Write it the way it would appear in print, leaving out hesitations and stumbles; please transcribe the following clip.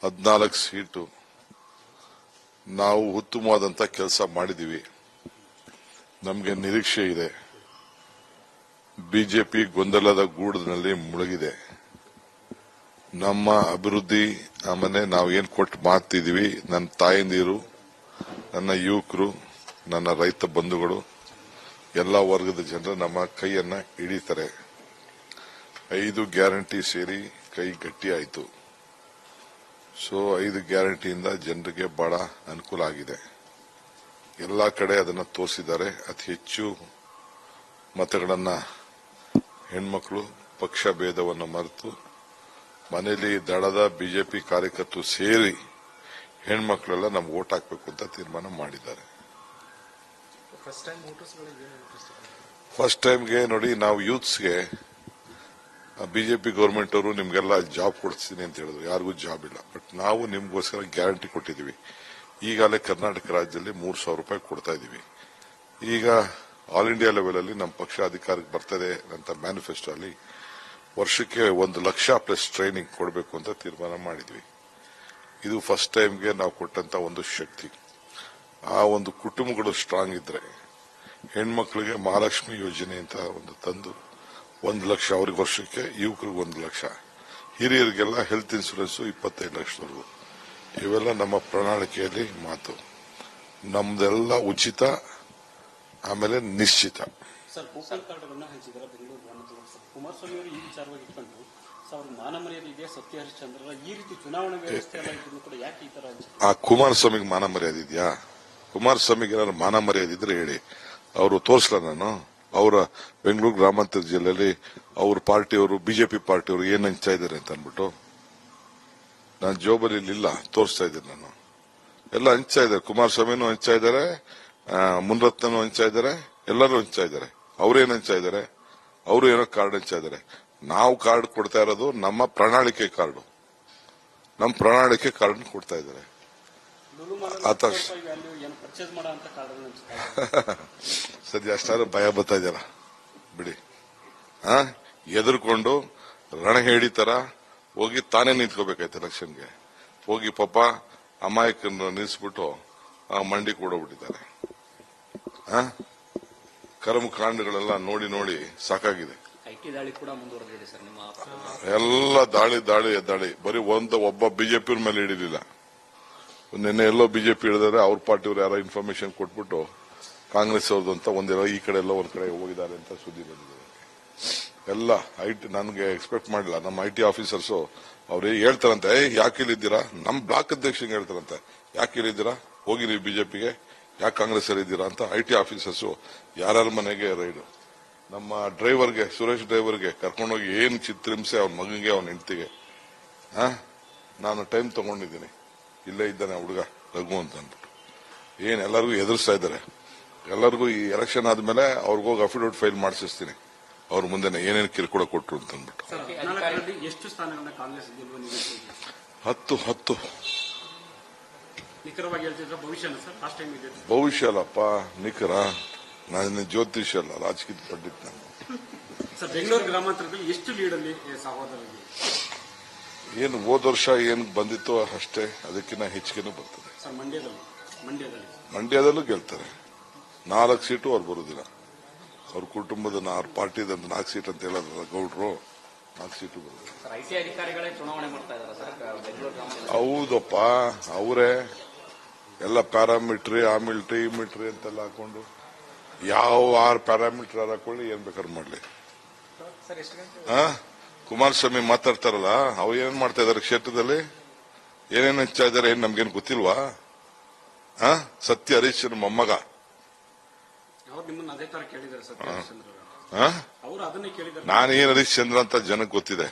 14 seat ನಾವು ಉತ್ತಮವಾದಂತ ಕೆಲಸ ಮಾಡಿದೀವಿ. ನಮಗೆ ನಿರೀಕ್ಷೆ ಇದೆ. ಬಿಜೆಪಿ ಗೊಂದಲದ ಗೂಡಿನಲ್ಲಿ ಮುಳುಗಿದೆ. ನಮ್ಮ ಅಭಿವೃದ್ಧಿ ಆಮೇಲೆ ನಾವು ಏನ್ ಕೊಟ್ಟು ಮಾತಿದೀವಿ, ನನ್ನ ತಾಯಂದಿರು, ನನ್ನ ಯುವಕರು, ನನ್ನ ರೈತ ಬಂಧುಗಳು, ಎಲ್ಲ ವರ್ಗದ ಜನರು ನಮ್ಮ ಕೈಯನ್ನ ಹಿಡಿತಾರೆ. 5 ಗ್ಯಾರಂಟಿ ಸೇರಿ ಕೈ ಗಟ್ಟಿಯಾಯಿತು. ಸೊ 5 ಗ್ಯಾರಂಟಿಯಿಂದ ಜನರಿಗೆ ಬಹಳ ಅನುಕೂಲ ಆಗಿದೆ. ಎಲ್ಲಾ ಕಡೆ ಅದನ್ನು ತೋರಿಸಿದ್ದಾರೆ. ಅತಿ ಹೆಚ್ಚು ಮತಗಳನ್ನ ಹೆಣ್ಮಕ್ಳು ಪಕ್ಷ ಭೇದವನ್ನು ಮರೆತು ಮನೆಯಲ್ಲಿ ದಳದ ಬಿಜೆಪಿ ಕಾರ್ಯಕರ್ತರು ಸೇರಿ ಹೆಣ್ಮಕ್ಳೆಲ್ಲ ನಮ್ಗೆ ಓಟ್ ಹಾಕಬೇಕು ಅಂತ ತೀರ್ಮಾನ ಮಾಡಿದ್ದಾರೆ. ಫಸ್ಟ್ ಟೈಮ್ಗೆ ನೋಡಿ, ನಾವು ಯೂತ್ಸ್ಗೆ ಬಿಜೆಪಿ ಗವರ್ಮೆಂಟ್ ಅವರು ನಿಮ್ಗೆಲ್ಲ ಜಾಬ್ ಕೊಡಿಸ್ತೀನಿ ಅಂತ ಹೇಳಿದ್ರು. ಯಾರಿಗೂ ಜಾಬ್ ಇಲ್ಲ. ಬಟ್ ನಾವು ನಿಮ್ಗೋಸ್ಕರ ಗ್ಯಾರಂಟಿ ಕೊಟ್ಟಿದ್ದೀವಿ. ಈಗಾಗಲೇ ಕರ್ನಾಟಕ ರಾಜ್ಯದಲ್ಲಿ 3,000 ರೂಪಾಯಿ ಕೊಡ್ತಾ ಇದ್ದೀವಿ. ಈಗ ಆಲ್ ಇಂಡಿಯಾ ಲೆವೆಲ್ ಅಲ್ಲಿ ನಮ್ಮ ಪಕ್ಷ ಅಧಿಕಾರಕ್ಕೆ ಬರ್ತದೆ ಅಂತ ಮ್ಯಾನಿಫೆಸ್ಟೋ ಅಲ್ಲಿ ವರ್ಷಕ್ಕೆ 1 ಲಕ್ಷ ಪ್ಲಸ್ ಟ್ರೈನಿಂಗ್ ಕೊಡಬೇಕು ಅಂತ ತೀರ್ಮಾನ ಮಾಡಿದ್ವಿ. ಇದು ಫಸ್ಟ್ ಟೈಮ್ಗೆ ನಾವು ಕೊಟ್ಟಂತ ಒಂದು ಶಕ್ತಿ. ಆ ಒಂದು ಕುಟುಂಬಗಳು ಸ್ಟ್ರಾಂಗ್ ಇದ್ರೆ ಹೆಣ್ಮಕ್ಳಿಗೆ ಮಹಾಲಕ್ಷ್ಮಿ ಯೋಜನೆ ಅಂತ ಒಂದು ತಂದು 1 ಲಕ್ಷ ಅವ್ರಿಗೆ ವರ್ಷಕ್ಕೆ, ಯುವಕರಿಗೆ 1 ಲಕ್ಷ, ಹಿರಿಯರಿಗೆಲ್ಲ ಹೆಲ್ತ್ ಇನ್ಶೂರೆನ್ಸ್ 25 ಲಕ್ಷದವರೆಗೂ. ಇವೆಲ್ಲ ನಮ್ಮ ಪ್ರಣಾಳಿಕೆಯಲ್ಲಿ ಮಾತು. ನಮ್ದೆಲ್ಲ ಉಚಿತ, ಆಮೇಲೆ ನಿಶ್ಚಿತ. ಸರ್, ಕೂಪನ್ ಕಾರ್ಡ್ಗಳನ್ನ ಹಂಚಿದ್ದಾರೆ ಬೆಂಗಳೂರು ಗ್ರಾಮಾಂತರ. ಕುಮಾರಸ್ವಾಮಿ ಅವರು ಈ ವಿಚಾರವಾಗಿ ಇಟ್ಕೊಂಡು ಅವ್ರ ಮಾನ ಮರ್ಯಾದೆ ಇದೆ, ಸತ್ಯ ಹರಿಶ್ಚಂದ್ರ ಈ ರೀತಿ ಚುನಾವಣಾ ವ್ಯವಸ್ಥೆ ಎಲ್ಲ ಇದ್ರು ಕೂಡ ಯಾಕೆ ಈ ತರ ಹಂಚಿದ್ದಾರೆ? ಆ ಕುಮಾರಸ್ವಾಮಿಗೆ ಮಾನ ಮರ್ಯಾದೆ ಇದೆಯಾ? ಕುಮಾರಸ್ವಾಮಿಗೆ ಏನಾದ್ರು ಮಾನ ಮರ್ಯಾದೆ ಇದ್ರೆ ಹೇಳಿ, ಅವರು ತೋರಿಸ್ಲ. ನಾನು ಅವರ ಬೆಂಗಳೂರು ಗ್ರಾಮಾಂತರ ಜಿಲ್ಲೆಯಲ್ಲಿ ಅವ್ರ ಪಾರ್ಟಿಯವರು, ಬಿಜೆಪಿ ಪಾರ್ಟಿಯವರು ಏನ್ ಹಂಚ್ತಾ ಇದ್ದಾರೆ ಅಂತ ಅಂದ್ಬಿಟ್ಟು ನಾನು ಜೋಬಲ್ಲಿ ಇಲ್ಲ, ತೋರಿಸ್ತಾ ಇದ್ದೀನಿ. ನಾನು ಎಲ್ಲ ಹಂಚ್ತಾ ಇದ್ದಾರೆ. ಕುಮಾರಸ್ವಾಮಿನೂ ಹಂಚ್ತಾ ಇದ್ದಾರೆ, ಮುನ್ರತ್ನೂ ಹಂಚ್ತಾ ಇದ್ದಾರೆ, ಎಲ್ಲರೂ ಹಂಚ್ತಾ ಇದ್ದಾರೆ. ಅವ್ರೇನ್ ಹಂಚ್ತಾ ಇದ್ದಾರೆ? ಅವರು ಏನೋ ಕಾರ್ಡ್ ಹಂಚ್ತಾ ಇದ್ದಾರೆ. ನಾವು ಕಾರ್ಡ್ ಕೊಡ್ತಾ ಇರೋದು ನಮ್ಮ ಪ್ರಣಾಳಿಕೆ ಕಾರ್ಡು. ನಮ್ಮ ಪ್ರಣಾಳಿಕೆ ಕಾರ್ಡ್ ಕೊಡ್ತಾ ಇದ್ದಾರೆ. ಸದ್ಯ ಅಷ್ಟಾದ್ರೂ ಭಯ ಬರ್ತಾ ಇದ್ದಾರ ಬಿಡಿ. ಎದುರ್ಕೊಂಡು ರಣಹೇಡಿ ತರ ಹೋಗಿ ತಾನೇ ನಿಂತ್ಕೋಬೇಕಾಯ್ತು ಎಲೆಕ್ಷನ್ಗೆ. ಹೋಗಿ ಪಾಪ ಅಮಾಯಕರನ್ನ ನಿಲ್ಲಿಸ್ಬಿಟ್ಟು ಮಂಡಿ ಕೊಡೋಗ್ಬಿಟ್ಟಿದ್ದಾರೆ. ಕರ್ಮಕಾಂಡಗಳೆಲ್ಲ ನೋಡಿ ನೋಡಿ ಸಾಕಾಗಿದೆ. ಎಲ್ಲ ದಾಳಿ ಬರೀ ಒಬ್ಬ ಬಿಜೆಪಿ ಮೇಲೆ ಹಿಡಿಲಿಲ್ಲ. ನಿನ್ನೆ ಎಲ್ಲೋ ಬಿಜೆಪಿ ಹಿಡಿದರೆ ಅವ್ರ ಪಾರ್ಟಿಯವರು ಯಾರೋ ಇನ್ಫಾರ್ಮೇಶನ್ ಕೊಟ್ಬಿಟ್ಟು ಕಾಂಗ್ರೆಸ್ ಅವ್ರದ್ದು ಅಂತ ಒಂದೆಲ್ಲ ಈ ಕಡೆ ಎಲ್ಲ ಒಂದ್ ಕಡೆ ಹೋಗಿದ್ದಾರೆ ಅಂತ ಸುದ್ದಿ ಬಂದಿದೆ. ಎಲ್ಲ ನನಗೆ ಎಕ್ಸ್ಪೆಕ್ಟ್ ಮಾಡಿಲ್ಲ. ನಮ್ಮ ಐಟಿ ಆಫೀಸರ್ಸ್ ಅವ್ರು ಹೇಳ್ತಾರಂತೆ, ಯಾಕೆ ಇಲ್ಲಿದ್ದೀರಾ? ನಮ್ಮ ಬ್ಲಾಕ್ ಅಧ್ಯಕ್ಷಂಗೆ ಹೇಳ್ತಾರಂತೆ, ಯಾಕೆ ಇಲ್ಲಿದ್ದೀರಾ? ಹೋಗಿ ನೀವು ಬಿಜೆಪಿಗೆ, ಯಾಕೆ ಕಾಂಗ್ರೆಸ್ ಅಲ್ಲಿ ಇದ್ದೀರಾ ಅಂತ ಐಟಿ ಆಫೀಸರ್ಸ್ ಯಾರ್ಯಾರ ಮನೆಗೆ ರೈಡು. ನಮ್ಮ ಡ್ರೈವರ್ಗೆ, ಸುರೇಶ್ ಡ್ರೈವರ್ಗೆ ಕರ್ಕೊಂಡೋಗಿ ಏನ್ ಚಿತ್ರಿಂಸೆ ಅವನ ಮಗನಿಗೆ, ಅವನ ಹೆಂಡತಿಗೆ. ನಾನು ಟೈಮ್ ತಗೊಂಡಿದ್ದೀನಿ, ಇಲ್ಲೇ ಇದ್ದಾನೆ ಹುಡುಗ ರಘು ಅಂತ ಅಂದ್ಬಿಟ್ಟು ಏನ್ ಎಲ್ಲರಿಗೂ ಎದುರಿಸ್ತಾ ಇದ್ದಾರೆ. ಎಲ್ಲರಿಗೂ ಈ ಎಲೆಕ್ಷನ್ ಆದ್ಮೇಲೆ ಅವ್ರಿಗೋಗಿ ಅಫಿಡವಿಟ್ ಫೈಲ್ ಮಾಡಿಸ್ತೀನಿ, ಅವ್ರ ಮುಂದೆ ಏನೇನು ಕಿರುಕುಳ ಕೊಟ್ರು ಅಂತ ಅಂದ್ಬಿಟ್ಟು. 10 ಭವಿಷ್ಯ ಅಲ್ಲಪ್ಪ, ನಿಖರ. ನಾನು ಜ್ಯೋತಿಷ್ ಅಲ್ಲ, ರಾಜಕೀಯ ಪಂಡಿತ್. ನಾನು ಬೆಂಗಳೂರು ಗ್ರಾಮಾಂತರದಲ್ಲಿ ಎಷ್ಟು ಲೀಡಲ್ಲಿ ಏನು ಹೋದ ವರ್ಷ ಏನ್ ಬಂದಿತ್ತೋ ಅಷ್ಟೇ, ಅದಕ್ಕಿಂತ ಹೆಚ್ಚಿಗೆನೂ ಬರ್ತದೆ. ಮಂಡ್ಯದಲ್ಲೂ ಗೆಲ್ತಾರೆ. 4 ಸೀಟು ಅವ್ರು ಬರುದಿಲ್ಲ. ಅವ್ರ ಕುಟುಂಬದ ಅವ್ರ ಪಾರ್ಟಿದ 4 ಸೀಟ್ ಅಂತ ಹೇಳಿದ್ರಲ್ಲ ಗೌಡ್ರು, 4 ಸೀಟು ಬರುದಿಲ್ಲ. ಹೌದಪ್ಪ, ಅವರೇ ಎಲ್ಲ ಪ್ಯಾರಾಮಿಟ್ರಿ, ಆ ಮಿಲ್ಟ್ರಿ, ಈ ಮಿಲ್ಟ್ರಿ ಅಂತೆಲ್ಲ ಹಾಕೊಂಡು ಯಾವ 6 ಪ್ಯಾರಾಮೀಟರ್ ಹಾಕೊಳ್ಳಿ, ಏನ್ ಬೇಕಾದ್ರೂ ಮಾಡ್ಲಿ. ಕುಮಾರಸ್ವಾಮಿ ಮಾತಾಡ್ತಾರಲ್ಲ, ಅವ್ರು ಏನ್ ಮಾಡ್ತಾ ಇದಾರೆ ಕ್ಷೇತ್ರದಲ್ಲಿ, ಏನೇನು ಹಂಚ್ತಾ ಇದಾರೆ, ಏನ್ ನಮ್ಗೇನ್ ಗೊತ್ತಿಲ್ವಾ? ಸತ್ಯ ಹರೀಶ್ ಮೊಮ್ಮಗ. ನಾನೇನ್ ಹರೀಶ್ ಚಂದ್ರ ಅಂತ ಜನಕ್ಕೆ ಗೊತ್ತಿದೆ.